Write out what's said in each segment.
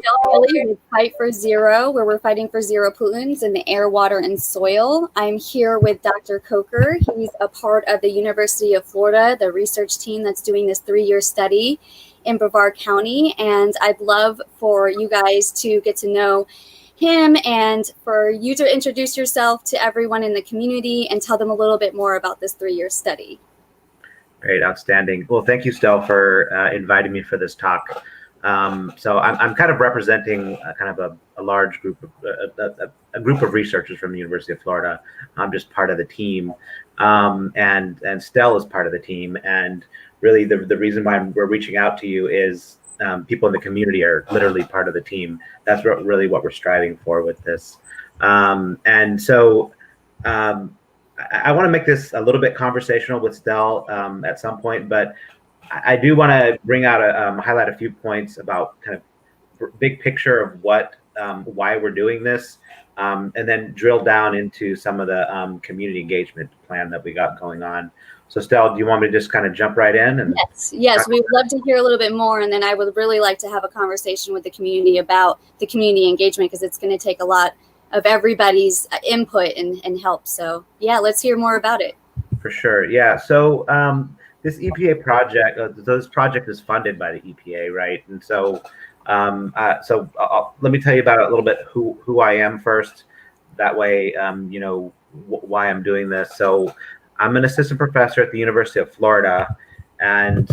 Stella Lilly with Fight for Zero, where we're fighting for zero pollutants in the air, water, and soil. I'm here with Dr. Coker. He's a part of the University of Florida, the research team that's doing this 3-year study in Brevard County. And I'd love for you guys to get to know him and for you to introduce yourself to everyone in the community and tell them a little bit more about this 3-year study. Great, outstanding. Well, thank you, Stell, for inviting me for this talk. So I'm kind of representing a large group of a group of researchers from the University of Florida. I'm just part of the team, and Stell is part of the team. And really, the reason why we're reaching out to you is people in the community are literally part of the team. That's really what we're striving for with this. And so I want to make this a little bit conversational with Stell at some point, but I do want to bring out highlight a few points about kind of big picture of what why we're doing this, and then drill down into some of the community engagement plan that we got going on. So Stell, do you want me to just kind of jump right in? And yes, we would love to hear a little bit more, and then I would really like to have a conversation with the community about the community engagement, because it's going to take a lot of everybody's input and help. So yeah, let's hear more about it. For sure, yeah. So this EPA project, this project is funded by the EPA, right? And so, let me tell you about a little bit who I am first. That way, you know why I'm doing this. So, I'm an assistant professor at the University of Florida, and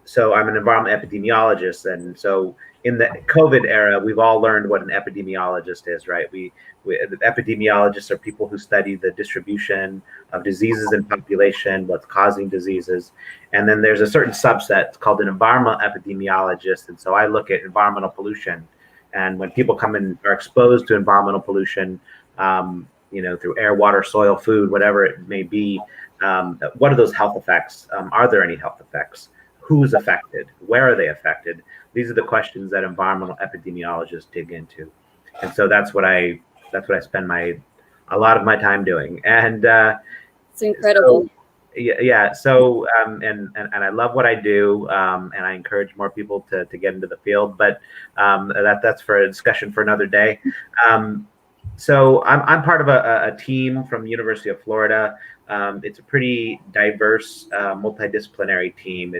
so I'm an environmental epidemiologist. And so, in the COVID era, we've all learned what an epidemiologist is, right? The epidemiologists are people who study the distribution of diseases in population, what's causing diseases. And then there's a certain subset called an environmental epidemiologist. And so I look at environmental pollution. And when people come in are exposed to environmental pollution, you know, through air, water, soil, food, whatever it may be, what are those health effects? Are there any health effects? Who's affected? Where are they affected? These are the questions that environmental epidemiologists dig into. And so that's what I spend a lot of my time doing. And it's incredible. So and I love what I do, and I encourage more people to get into the field, but that's for a discussion for another day. So I'm part of a team from the University of Florida. It's a pretty diverse, multidisciplinary team.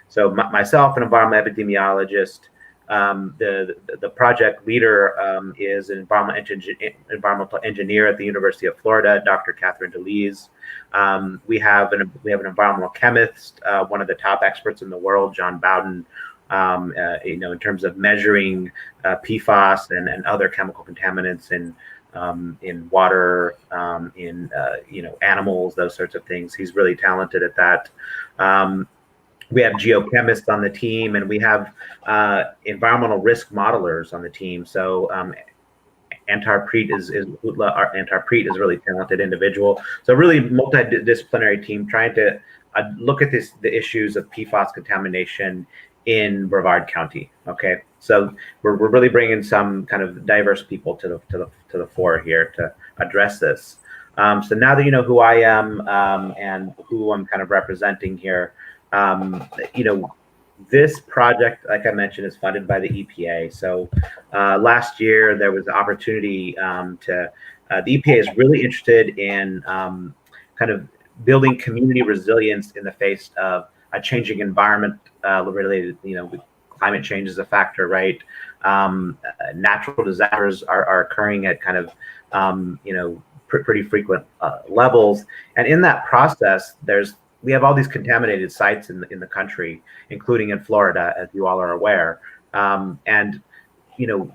So myself, an environmental epidemiologist. The project leader is an environmental engineer at the University of Florida, Dr. Catherine DeLees. We have an environmental chemist, one of the top experts in the world, John Bowden. You know, in terms of measuring PFAS and other chemical contaminants in water, in you know, animals, those sorts of things. He's really talented at that. We have geochemists on the team, and we have environmental risk modelers on the team. So Antar Preet is a really talented individual. So really multidisciplinary team trying to look at the issues of PFAS contamination in Brevard County. Okay, so we're really bringing some kind of diverse people to the fore here to address this. So now that you know who I am and who I'm kind of representing here, you know, this project, like I mentioned, is funded by the EPA. So last year there was the opportunity the EPA is really interested in kind of building community resilience in the face of a changing environment related, you know, climate change is a factor, right? Natural disasters are occurring at kind of, you know, pretty frequent levels. And in that process, we have all these contaminated sites in the country, including in Florida, as you all are aware. And, you know,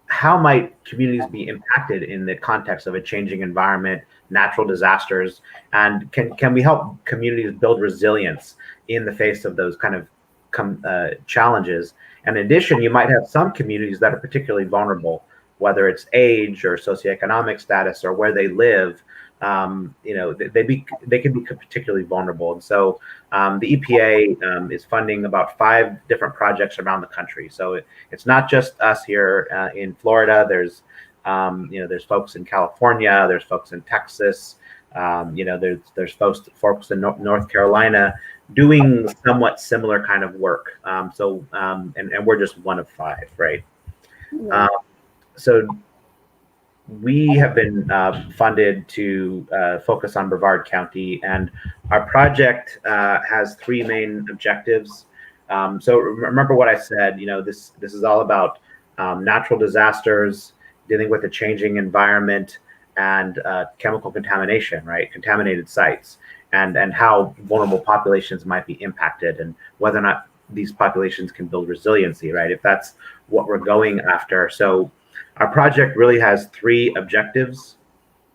how might communities be impacted in the context of a changing environment, natural disasters, and can we help communities build resilience in the face of those kind of challenges? And in addition, you might have some communities that are particularly vulnerable, whether it's age or socioeconomic status or where they live. You know, they can be particularly vulnerable. And so the EPA is funding about 5 different projects around the country. So it's not just us here in Florida. There's you know, there's folks in California, there's folks in Texas, you know, there's folks in North Carolina, doing somewhat similar kind of work. And we're just one of 5, right? Yeah. So we have been funded to focus on Brevard County, and our project has 3 main objectives. So remember what I said. This is all about natural disasters, dealing with a changing environment, and chemical contamination, right? Contaminated sites, and how vulnerable populations might be impacted, and whether or not these populations can build resiliency, right? If that's what we're going after. So our project really has 3 objectives.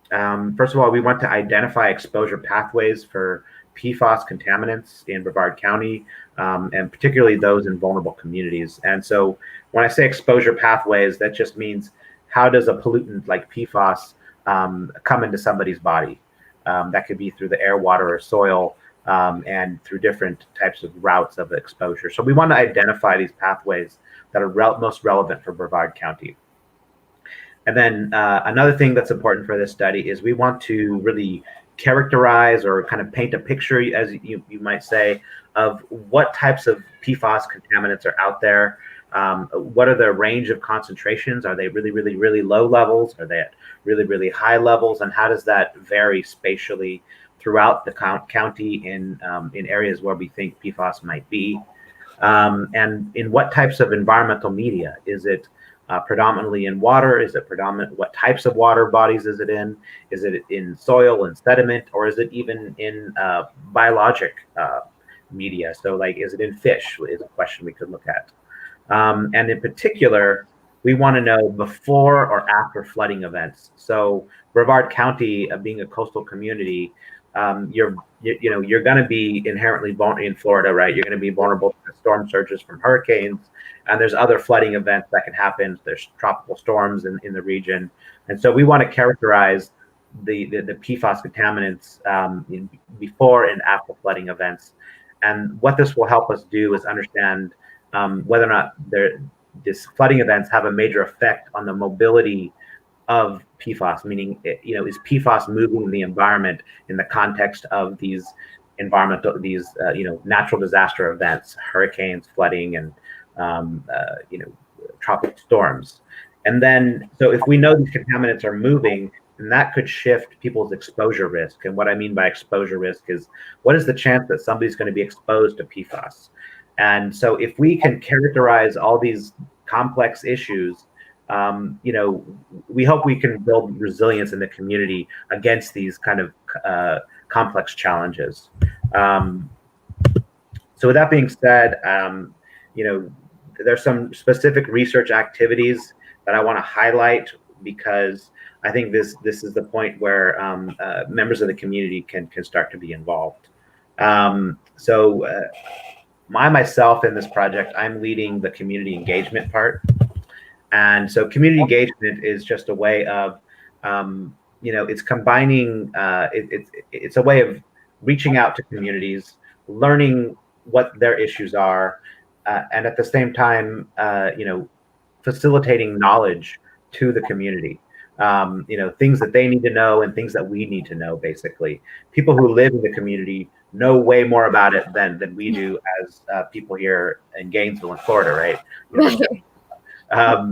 First of all, we want to identify exposure pathways for PFAS contaminants in Brevard County, and particularly those in vulnerable communities. And so when I say exposure pathways, that just means, how does a pollutant like PFAS come into somebody's body? That could be through the air, water, or soil, and through different types of routes of exposure. So we want to identify these pathways that are most relevant for Brevard County. And then another thing that's important for this study is we want to really characterize, or kind of paint a picture, as you might say, of what types of PFAS contaminants are out there. What are the range of concentrations? Are they really, really, really low levels? Are they at really, really high levels? And how does that vary spatially throughout the county in areas where we think PFAS might be? And in what types of environmental media? Is it predominantly in water? Is it predominant? What types of water bodies is it in? Is it in soil and sediment, or is it even in biologic media? So, like, is it in fish? Is a question we could look at. And in particular, we want to know before or after flooding events. So, Brevard County, being a coastal community, you're going to be inherently vulnerable in Florida, right? You're going to be vulnerable to storm surges from hurricanes, and there's other flooding events that can happen. There's tropical storms in the region, and so we want to characterize the PFAS contaminants before and after flooding events. And what this will help us do is understand whether or not these flooding events have a major effect on the mobility of PFAS, meaning, is PFAS moving in the environment in the context of these natural disaster events, hurricanes, flooding, and tropical storms. And then, so if we know these contaminants are moving, then that could shift people's exposure risk. And what I mean by exposure risk is, what is the chance that somebody's going to be exposed to PFAS? And so if we can characterize all these complex issues, we hope we can build resilience in the community against these kind of complex challenges. So with that being said, there's some specific research activities that I want to highlight, because I think this is the point where members of the community can start to be involved. Myself in this project, I'm leading the community engagement part. And so community engagement is just a way of, it's combining, it's a way of reaching out to communities, learning what their issues are, and at the same time, facilitating knowledge to the community. Things that they need to know and things that we need to know, basically. People who live in the community know way more about it than we do as people here in Gainesville in Florida, right?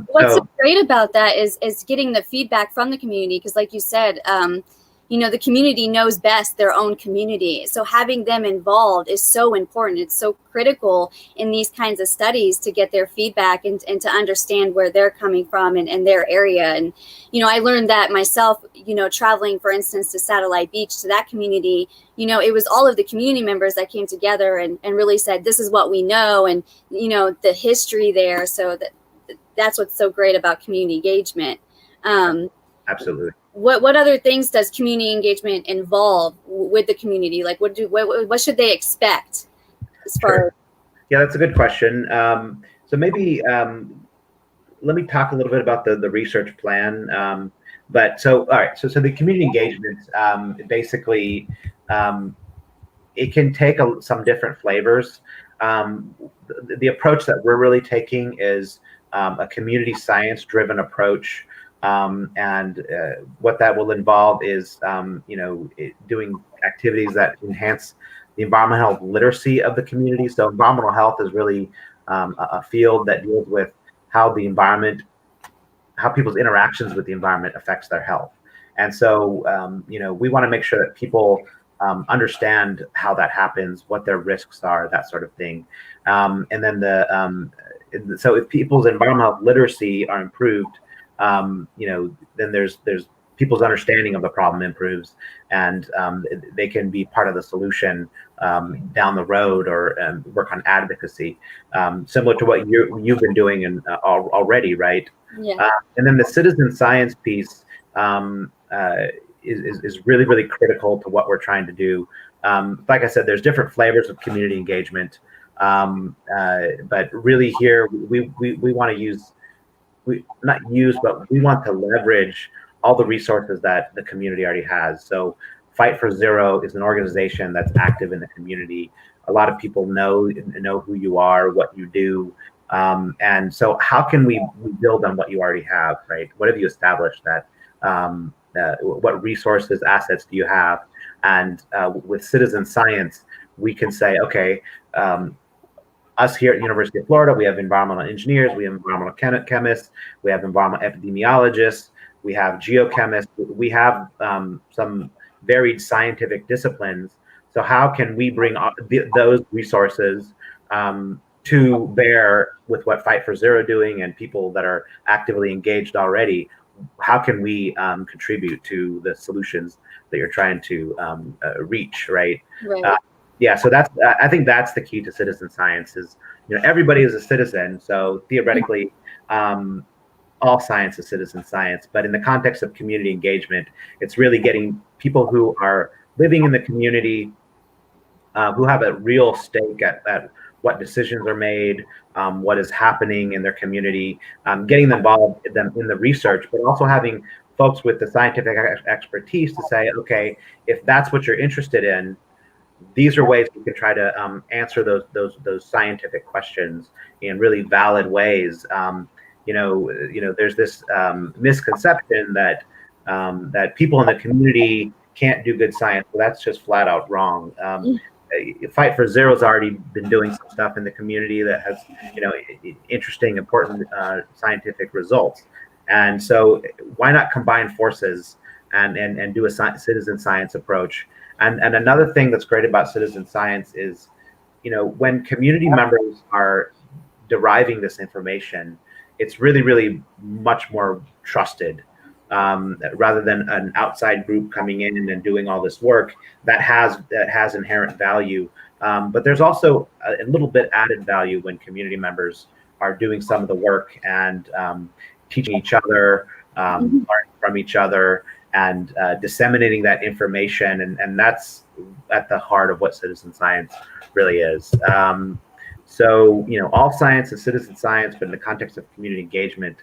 What's so great about that is getting the feedback from the community, because like you said, the community knows best their own community. So having them involved is so important. It's so critical in these kinds of studies to get their feedback and to understand where they're coming from and their area. And, I learned that myself, traveling, for instance, to Satellite Beach, to that community, it was all of the community members that came together and really said, this is what we know, and, the history there. So that's what's so great about community engagement. Absolutely. What other things does community engagement involve with the community? Like, what should they expect as far? Sure. Yeah, that's a good question. So maybe let me talk a little bit about the research plan. All right. So the community engagement, basically, it can take some different flavors. The approach that we're really taking is a community science-driven approach. And what that will involve is, doing activities that enhance the environmental health literacy of the community. So environmental health is really a field that deals with how the environment, how people's interactions with the environment affects their health. And so, we want to make sure that people understand how that happens, what their risks are, that sort of thing. And then so if people's environmental health literacy are improved, then there's people's understanding of the problem improves, and they can be part of the solution down the road, or work on advocacy, similar to what you've been doing already, right? Yeah. And then the citizen science piece is really, really critical to what we're trying to do. Like I said, there's different flavors of community engagement, but really here we want to use, but we want to leverage all the resources that the community already has. So Fight for Zero is an organization that's active in the community. A lot of people know who you are, what you do. And so how can we build on what you already have, right? What have you established that, what resources, assets do you have? And with citizen science, we can say, okay, us here at the University of Florida, we have environmental engineers, we have environmental chemists, we have environmental epidemiologists, we have geochemists, we have some varied scientific disciplines. So how can we bring those resources to bear with what Fight for Zero doing and people that are actively engaged already? How can we contribute to the solutions that you're trying to reach, right? Right. Yeah, so that's, I think that's the key to citizen science is, everybody is a citizen. So theoretically, all science is citizen science, but in the context of community engagement, it's really getting people who are living in the community, who have a real stake at what decisions are made, what is happening in their community, getting them involved in the research, but also having folks with the scientific expertise to say, okay, if that's what you're interested in, these are ways we can try to answer those scientific questions in really valid ways. There's this misconception that people in the community can't do good science. Well, that's just flat out wrong. Fight for Zero has already been doing some stuff in the community that has, interesting, important scientific results. And so why not combine forces and do a citizen science approach? And another thing that's great about citizen science is, when community members are deriving this information, it's really, really much more trusted, rather than an outside group coming in and doing all this work that has inherent value. But there's also a little bit added value when community members are doing some of the work and teaching each other, learning from each other, and disseminating that information. And that's at the heart of what citizen science really is. So, all science is citizen science, but in the context of community engagement,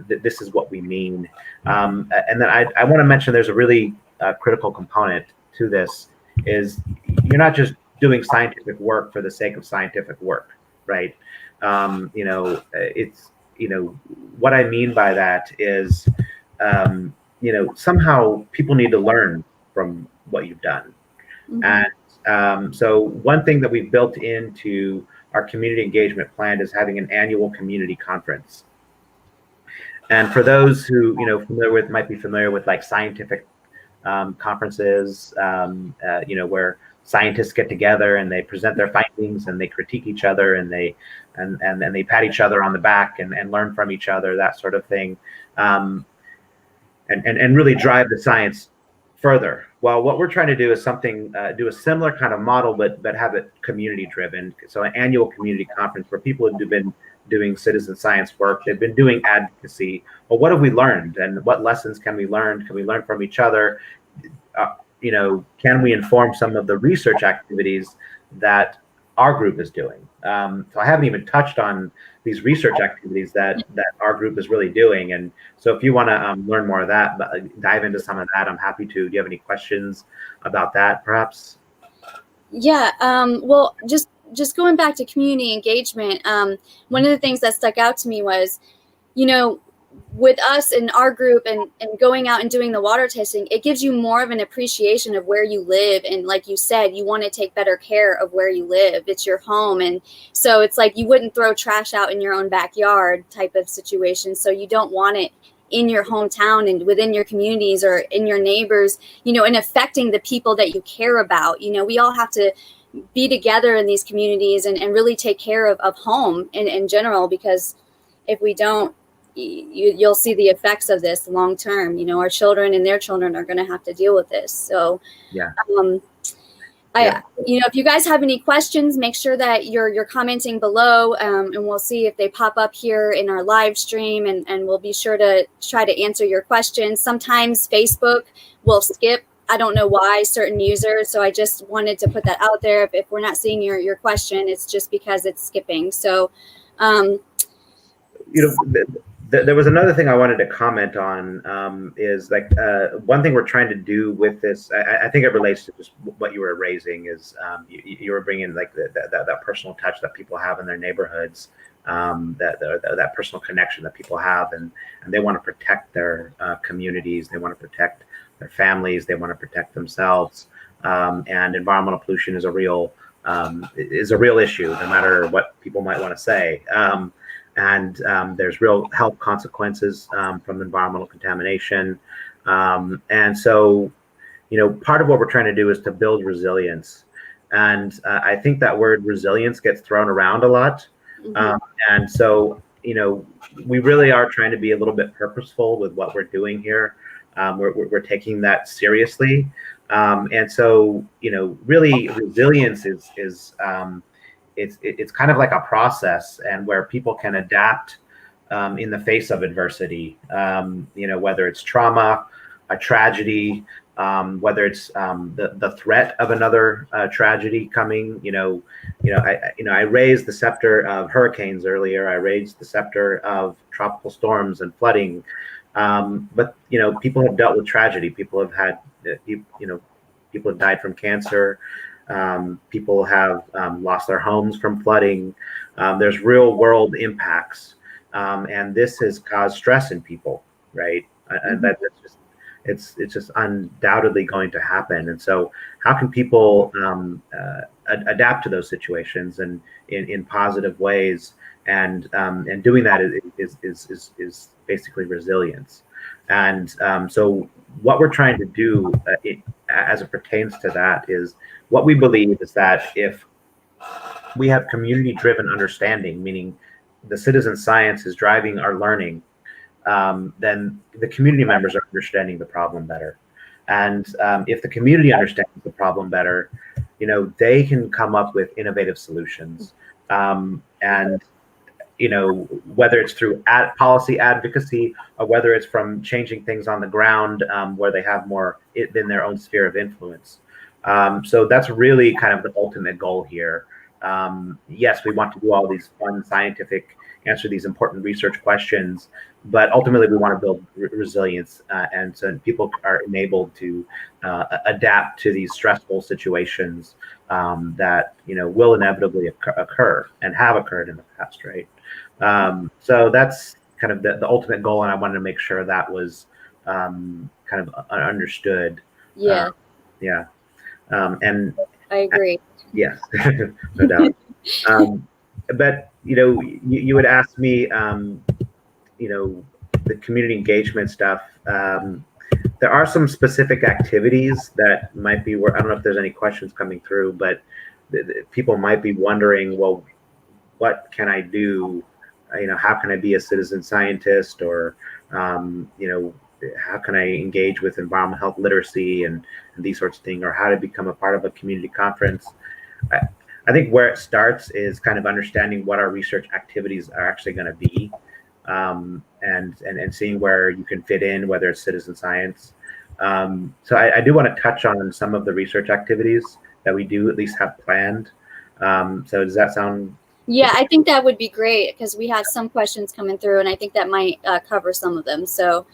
this is what we mean. And then I want to mention there's a really critical component to this, is you're not just doing scientific work for the sake of scientific work, right? It's, what I mean by that is, somehow people need to learn from what you've done. And so one thing that we've built into our community engagement plan is having an annual community conference. And for those who, might be familiar with like scientific conferences, where scientists get together and they present their findings and they critique each other and they pat each other on the back and learn from each other, that sort of thing, and really drive the science further. Well, what we're trying to do is do a similar kind of model, but have it community driven. So an annual community conference where people have been doing citizen science work, they've been doing advocacy. Well, what have we learned, and what lessons can we learn? Can we learn from each other? Can we inform some of the research activities that our group is doing? So I haven't even touched on these research activities that our group is really doing. And so if you want to learn more of that, dive into some of that, I'm happy to. Do you have any questions about that, perhaps? Yeah. Well, just going back to community engagement, one of the things that stuck out to me was, with us in our group and going out and doing the water testing, it gives you more of an appreciation of where you live. And like you said, you want to take better care of where you live. It's your home. And so it's like you wouldn't throw trash out in your own backyard type of situation. So you don't want it in your hometown and within your communities or in your neighbors, and affecting the people that you care about. We all have to be together in these communities and really take care of home in general, because if we don't, you'll see the effects of this long term. Our children and their children are going to have to deal with this. So yeah. If you guys have any questions, make sure that you're commenting below, and we'll see if they pop up here in our live stream, and we'll be sure to try to answer your questions. Sometimes Facebook will skip. I don't know why, certain users. So I just wanted to put that out there. If we're not seeing your question, it's just because it's skipping. So, there was another thing I wanted to comment on, is like one thing we're trying to do with this. I think it relates to just what you were raising, is you were bringing like that personal touch that people have in their neighborhoods, that personal connection that people have, and they want to protect their communities, they want to protect their families, they want to protect themselves, and environmental pollution is a real issue, no matter what people might want to say. And there's real health consequences from environmental contamination. And so, part of what we're trying to do is to build resilience. And I think that word resilience gets thrown around a lot. Mm-hmm. And so, we really are trying to be a little bit purposeful with what we're doing here. We're taking that seriously. And so, really resilience is it's kind of like a process, and where people can adapt in the face of adversity, whether it's trauma, a tragedy, whether it's the threat of another tragedy coming. I raised the scepter of hurricanes earlier. I raised the scepter of tropical storms and flooding. But people have dealt with tragedy. People have had, people have died from cancer. People have lost their homes from flooding. There's real world impacts, and this has caused stress in people, right? And it's just undoubtedly going to happen. And so, how can people adapt to those situations and in positive ways? And doing that is basically resilience. And so, what we're trying to do as it pertains to that is, what we believe is that if we have community-driven understanding, meaning the citizen science is driving our learning, then the community members are understanding the problem better. And if the community understands the problem better, they can come up with innovative solutions. And whether it's through policy advocacy, or whether it's from changing things on the ground, where they have more in their own sphere of influence. So that's really kind of the ultimate goal here. Yes, we want to do all these fun scientific, answer these important research questions, but ultimately we want to build resilience, and so people are enabled to adapt to these stressful situations that will inevitably occur and have occurred in the past, right? So that's kind of the ultimate goal, and I wanted to make sure that was kind of understood. Yeah. And I agree. Yes, no doubt. But you would ask me, the community engagement stuff. There are some specific activities that might be where, I don't know if there's any questions coming through, but people might be wondering, well, what can I do? How can I be a citizen scientist, or how can I engage with environmental health literacy and these sorts of things, or how to become a part of a community conference? I think where it starts is kind of understanding what our research activities are actually going to be, and seeing where you can fit in, whether it's citizen science. So I do want to touch on some of the research activities that we do at least have planned. So does that sound? Yeah, I think that would be great, because we have some questions coming through, and I think that might cover some of them. So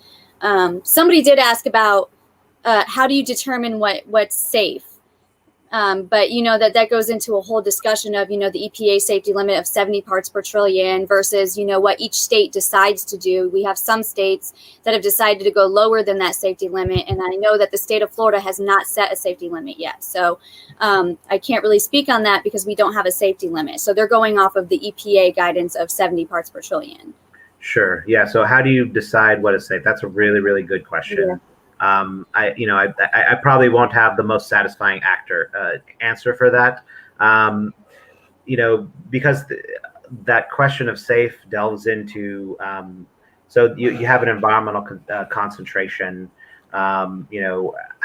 somebody did ask about how do you determine what's safe? But that goes into a whole discussion of the EPA safety limit of 70 parts per trillion versus what each state decides to do. We have some states that have decided to go lower than that safety limit, and I know that the state of Florida has not set a safety limit yet. So I can't really speak on that because we don't have a safety limit. So they're going off of the EPA guidance of 70 parts per trillion. Sure. Yeah. So how do you decide what is safe? That's a really, really good question. Yeah. I probably won't have the most satisfying answer for that. Because that question of safe delves into, so you have an environmental concentration. How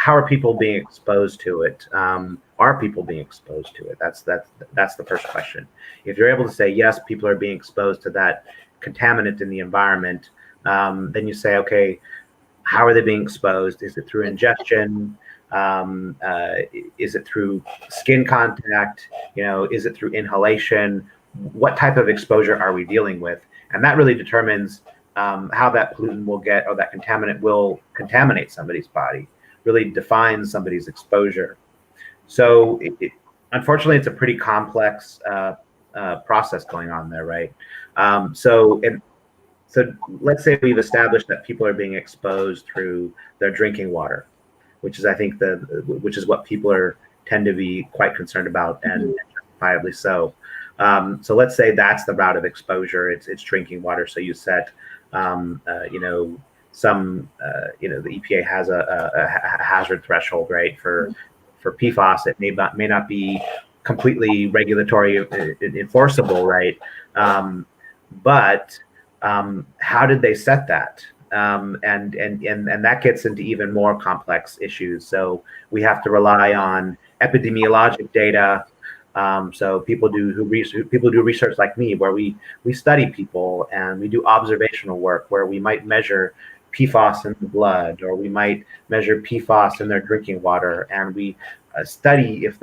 are people being exposed to it? Are people being exposed to it? That's the first question. If you're able to say yes, people are being exposed to that contaminant in the environment, then you say, okay, how are they being exposed? Is it through ingestion? Is it through skin contact? Is it through inhalation? What type of exposure are we dealing with? And that really determines how that pollutant will get, or that contaminant will contaminate somebody's body, really defines somebody's exposure. So unfortunately, it's a pretty complex process going on there, right? So let's say we've established that people are being exposed through their drinking water, which is, I think, which is what people tend to be quite concerned about, and justifiably so. So let's say that's the route of exposure. It's drinking water. So you set, the EPA has a hazard threshold, right? For PFAS, it may not be completely regulatory enforceable, right? But how did they set that? And that gets into even more complex issues. So we have to rely on epidemiologic data. So people do research like me, where we study people, and we do observational work where we might measure PFAS in the blood, or we might measure PFAS in their drinking water, and we study if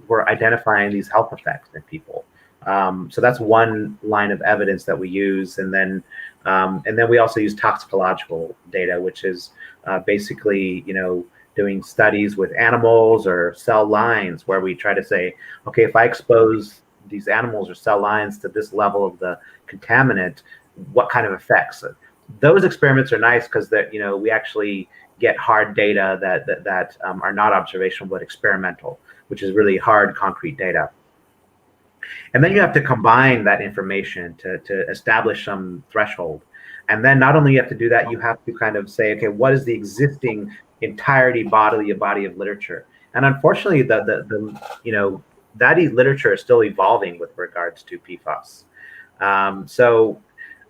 we're identifying these health effects in people. So that's one line of evidence that we use, and then we also use toxicological data, which is basically doing studies with animals or cell lines, where we try to say, okay, if I expose these animals or cell lines to this level of the contaminant, what kind of effects? Those experiments are nice because we actually get hard data that are not observational but experimental, which is really hard, concrete data. And then you have to combine that information to establish some threshold. And then not only you have to do that, you have to kind of say, okay, what is the existing entirety body of literature? And unfortunately, that literature is still evolving with regards to PFAS.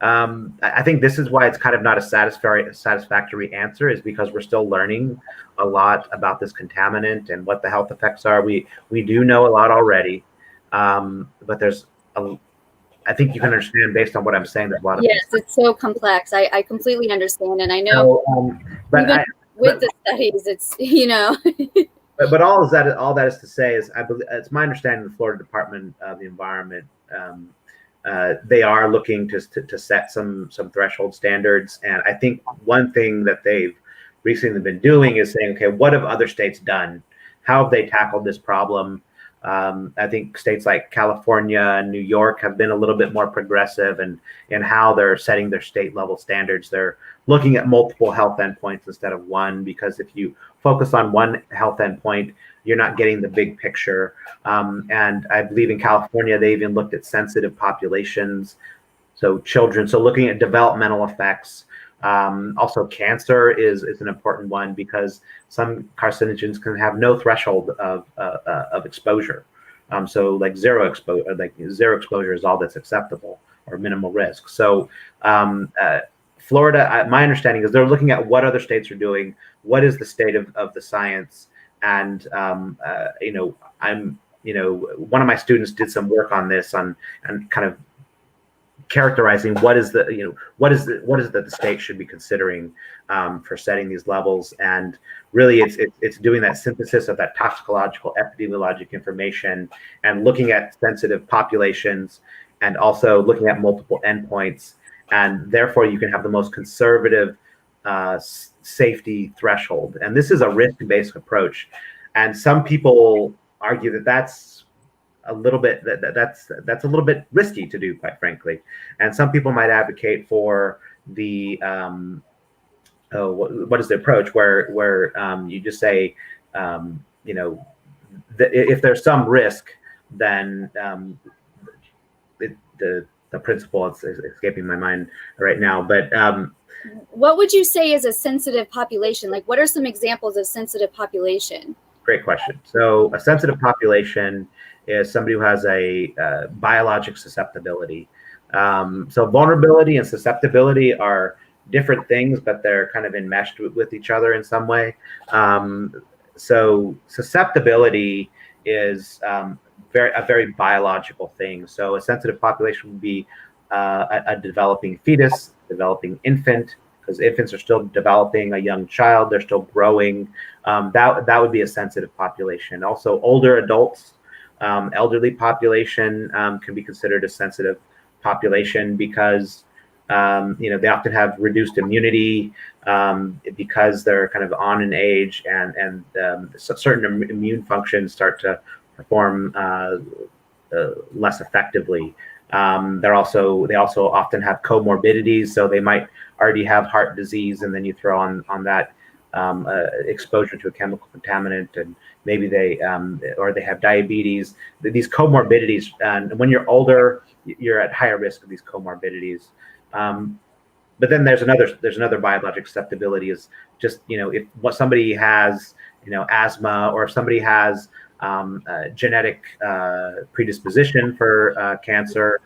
I think this is why it's kind of not a satisfactory answer, is because we're still learning a lot about this contaminant and what the health effects are. We do know a lot already. But I think you can understand based on what I'm saying. There's a lot of it's so complex. I completely understand, and I know. With the studies, it's But all that is to say is, I believe it's my understanding the Florida Department of the Environment, they are looking to set some threshold standards, and I think one thing that they've recently been doing is saying, okay, what have other states done? How have they tackled this problem? I think states like California and New York have been a little bit more progressive in how they're setting their state level standards. They're looking at multiple health endpoints instead of one, because if you focus on one health endpoint, you're not getting the big picture. And I believe in California, they even looked at sensitive populations, so children. So looking at developmental effects. Also, cancer is an important one, because some carcinogens can have no threshold of exposure. So like zero exposure is all that's acceptable, or minimal risk. So Florida, my understanding is they're looking at what other states are doing, what is the state of the science, and one of my students did some work on this and kind of characterizing what is it that the state should be considering for setting these levels. And really it's doing that synthesis of that toxicological epidemiologic information, and looking at sensitive populations, and also looking at multiple endpoints, and therefore you can have the most conservative safety threshold. And this is a risk-based approach, and some people argue that that's a little bit that's a little bit risky to do, quite frankly. And some people might advocate for the what is the approach where you just say, you know, if there's some risk, then the principle, it's escaping my mind right now, but what would you say is a sensitive population? Like, what are some examples of sensitive population? Great question. So a sensitive population is somebody who has a biologic susceptibility. So vulnerability and susceptibility are different things, but they're kind of enmeshed with each other in some way. So susceptibility is a very biological thing. So a sensitive population would be a developing fetus, developing infant, because infants are still developing, a young child, they're still growing. That would be a sensitive population. Also, older adults, elderly population can be considered a sensitive population because they often have reduced immunity because they're kind of on in age, and certain immune functions start to perform less effectively. They also often have comorbidities, so they might already have heart disease, and then you throw on that exposure to a chemical contaminant, and maybe they have diabetes. These comorbidities, and when you're older, you're at higher risk of these comorbidities. But then there's another biologic susceptibility, is just, if somebody has asthma, or if somebody has genetic predisposition for cancer,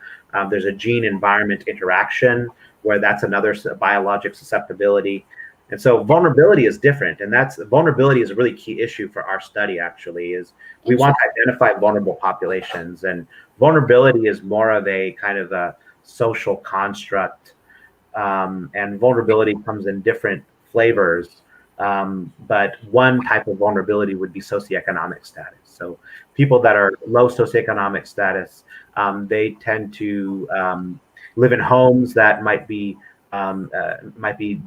there's a gene environment interaction where that's another biologic susceptibility. And so vulnerability is different, and vulnerability is a really key issue for our study. Actually, is we want to identify vulnerable populations, and vulnerability is more of a kind of a social construct, and vulnerability comes in different flavors. But one type of vulnerability would be socioeconomic status. So people that are low socioeconomic status, they tend to live in homes that might be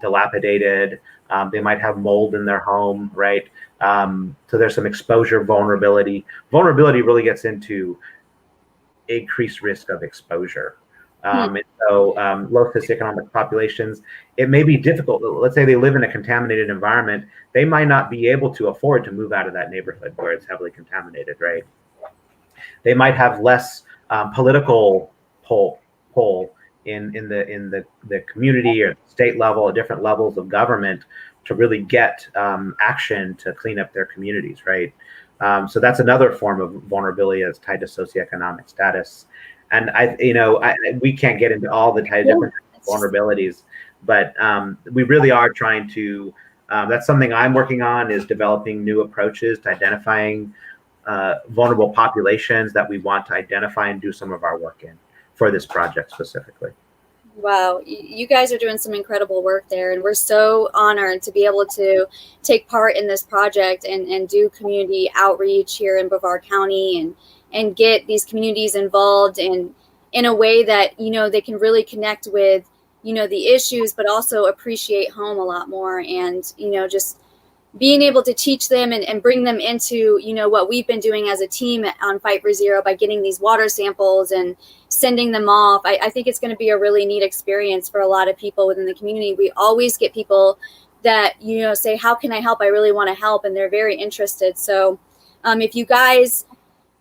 dilapidated. They might have mold in their home, right? So there's some exposure vulnerability. Vulnerability really gets into increased risk of exposure. And so low socioeconomic populations, it may be difficult. Let's say they live in a contaminated environment. They might not be able to afford to move out of that neighborhood where it's heavily contaminated, right? They might have less political pull in the community or state level, or different levels of government, to really get action to clean up their communities, right? So that's another form of vulnerability that's tied to socioeconomic status. And we can't get into all the different vulnerabilities, but we really are trying to. That's something I'm working on, is developing new approaches to identifying vulnerable populations that we want to identify and do some of our work in for this project specifically. Wow, you guys are doing some incredible work there, and we're so honored to be able to take part in this project and do community outreach here in Brevard County, and get these communities involved in a way that they can really connect with the issues, but also appreciate home a lot more, and just being able to teach them and bring them into what we've been doing as a team on Fight for Zero by getting these water samples and sending them off. I think it's going to be a really neat experience for a lot of people within the community. We always get people that say, how can I help? I really want to help, and they're very interested. So if you guys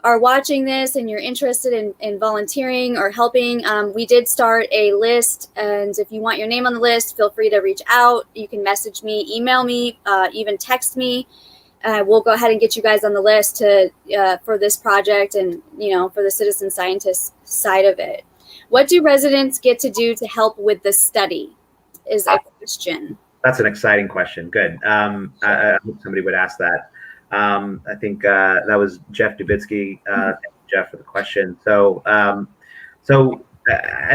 are watching this and you're interested in volunteering or helping, we did start a list, and if you want your name on the list, feel free to reach out. You can message me, email me, even text me. We'll go ahead and get you guys on the list for this project, and for the citizen scientist side of it. What do residents get to do to help with the study is a question. That's an exciting question. Good. I hope somebody would ask that. I think that was Jeff Dubitsky. Thank you, Jeff, for the question. So I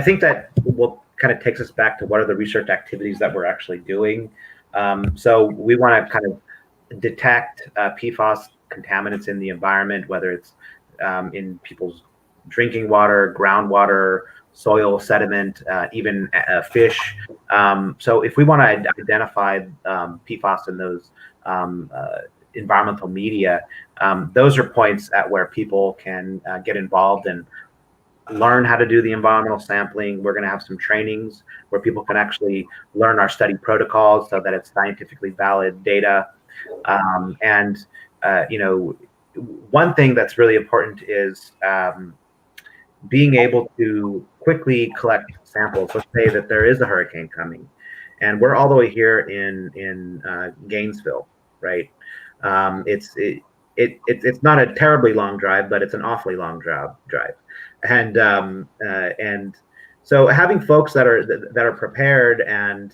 think that will kind of takes us back to what are the research activities that we're actually doing. So we want to kind of detect PFAS contaminants in the environment, whether it's in people's drinking water, groundwater, soil, sediment, even fish. So if we want to identify PFAS in those environmental media. Those are points at where people can get involved and learn how to do the environmental sampling. We're going to have some trainings where people can actually learn our study protocols so that it's scientifically valid data. And one thing that's really important is being able to quickly collect samples. Let's say that there is a hurricane coming, and we're all the way here in Gainesville, right? It's not a terribly long drive, but it's an awfully long drive. And so having folks that are prepared and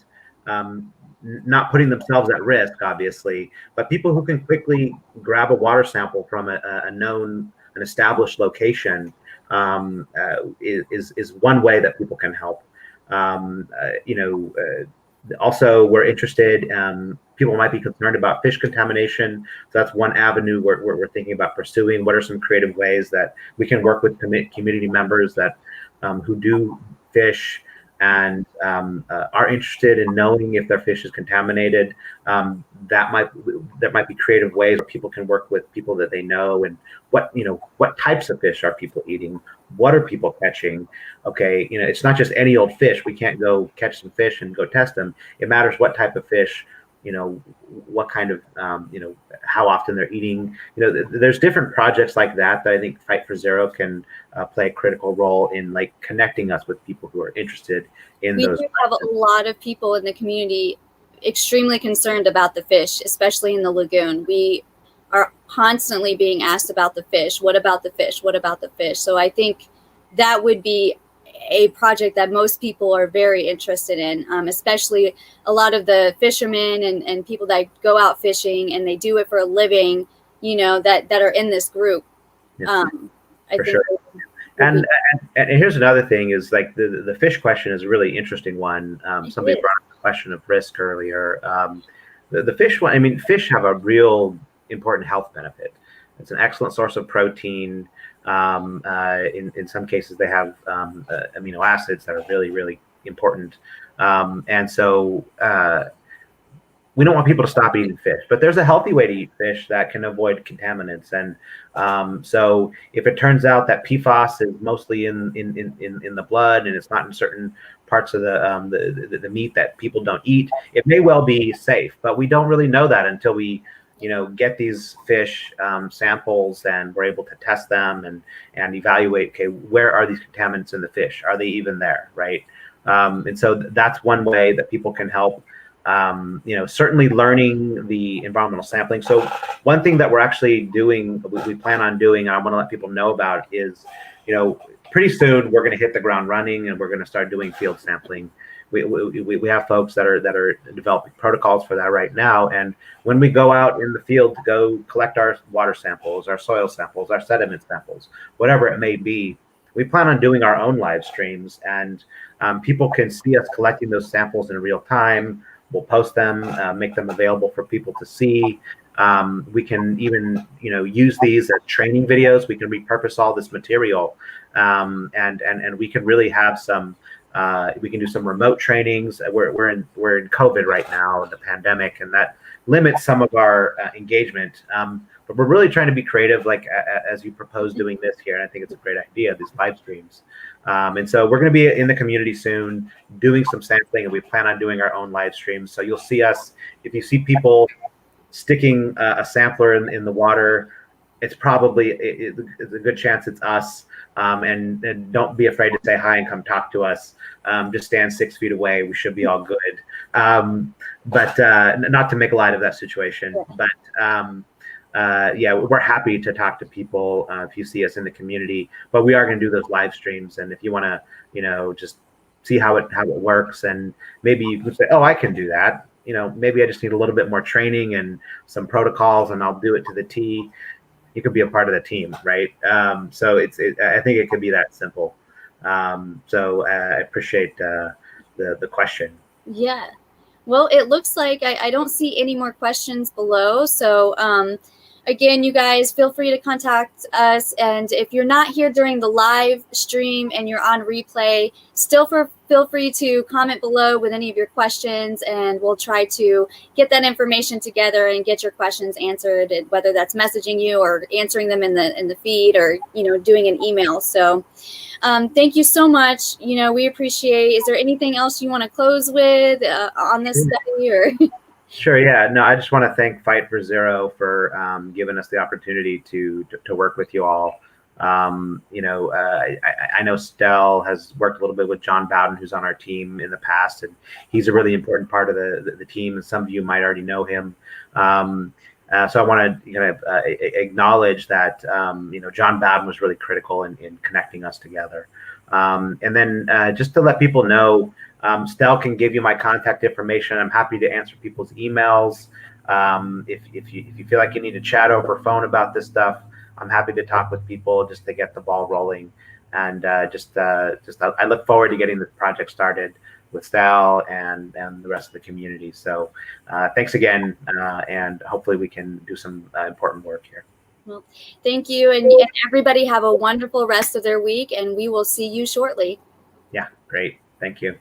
not putting themselves at risk, obviously, but people who can quickly grab a water sample from an established location is one way that people can help. Also, we're interested. People might be concerned about fish contamination, so that's one avenue we're thinking about pursuing. What are some creative ways that we can work with community members that who do fish and are interested in knowing if their fish is contaminated? That might be creative ways where people can work with people that they know, and what types of fish are people eating? What are people catching? Okay, it's not just any old fish. We can't go catch some fish and go test them. It matters what type of fish, what kind of, how often they're eating. There's different projects like that I think Fight for Zero can play a critical role in, like connecting us with people who are interested in those. We do have a lot of people in the community extremely concerned about the fish, especially in the lagoon. We are constantly being asked about the fish. What about the fish? What about the fish? So I think that would be a project that most people are very interested in, especially a lot of the fishermen and people that go out fishing and they do it for a living, that are in this group. Yeah, I think sure. And here's another thing is, like, the fish question is a really interesting one. Somebody brought up the question of risk earlier. The fish one, I mean, fish have a real important health benefit. It's an excellent source of protein. In some cases, they have amino acids that are really, really important. And so we don't want people to stop eating fish, but there's a healthy way to eat fish that can avoid contaminants. And so if it turns out that PFAS is mostly in the blood and it's not in certain parts of the meat that people don't eat, it may well be safe, but we don't really know that until we get these fish samples and we're able to test them and evaluate, okay, where are these contaminants in the fish? Are they even there, right? And so that's one way that people can help. Certainly learning the environmental sampling. So one thing that we're actually doing, we plan on doing, and I want to let people know about is, pretty soon we're going to hit the ground running and we're going to start doing field sampling. We have folks that are developing protocols for that right now. And when we go out in the field to go collect our water samples, our soil samples, our sediment samples, whatever it may be, we plan on doing our own live streams, and people can see us collecting those samples in real time. We'll post them, make them available for people to see. We can even, use these as training videos. We can repurpose all this material, and we can really have some. We can do some remote trainings. We're in COVID right now, the pandemic, and that limits some of our engagement. But we're really trying to be creative, like as you propose doing this here, and I think it's a great idea, these live streams. And so we're going to be in the community soon, doing some sampling, and we plan on doing our own live streams. So you'll see us, if you see people sticking a sampler in the water, it's probably it's a good chance it's us. And don't be afraid to say hi and come talk to us. Just stand 6 feet away. We should be all good. But not to make light of that situation. But we're happy to talk to people if you see us in the community. But we are going to do those live streams, and if you want to, just see how it works, and maybe you can say, "Oh, I can do that." Maybe I just need a little bit more training and some protocols, and I'll do it to the T. You could be a part of the team, right? So I think it could be that simple. So I appreciate the question. Yeah. Well, it looks like I don't see any more questions below. So again, you guys feel free to contact us. And if you're not here during the live stream and you're on replay, still feel free to comment below with any of your questions, and we'll try to get that information together and get your questions answered, whether that's messaging you or answering them in the feed, or doing an email. So thank you so much. We appreciate. Is there anything else you want to close with on this study, or? Sure. Yeah. No, I just want to thank Fight for Zero for giving us the opportunity to work with you all. I know Stell has worked a little bit with John Bowden, who's on our team in the past, and he's a really important part of the team. And some of you might already know him. So I want to acknowledge that John Bowden was really critical in connecting us together. And then just to let people know, Stell can give you my contact information. I'm happy to answer people's emails. If you feel like you need to chat over phone about this stuff, I'm happy to talk with people just to get the ball rolling. And I look forward to getting this project started with Stell and the rest of the community. So thanks again, and hopefully we can do some important work here. Well, thank you, and everybody have a wonderful rest of their week, and we will see you shortly. Yeah, great. Thank you.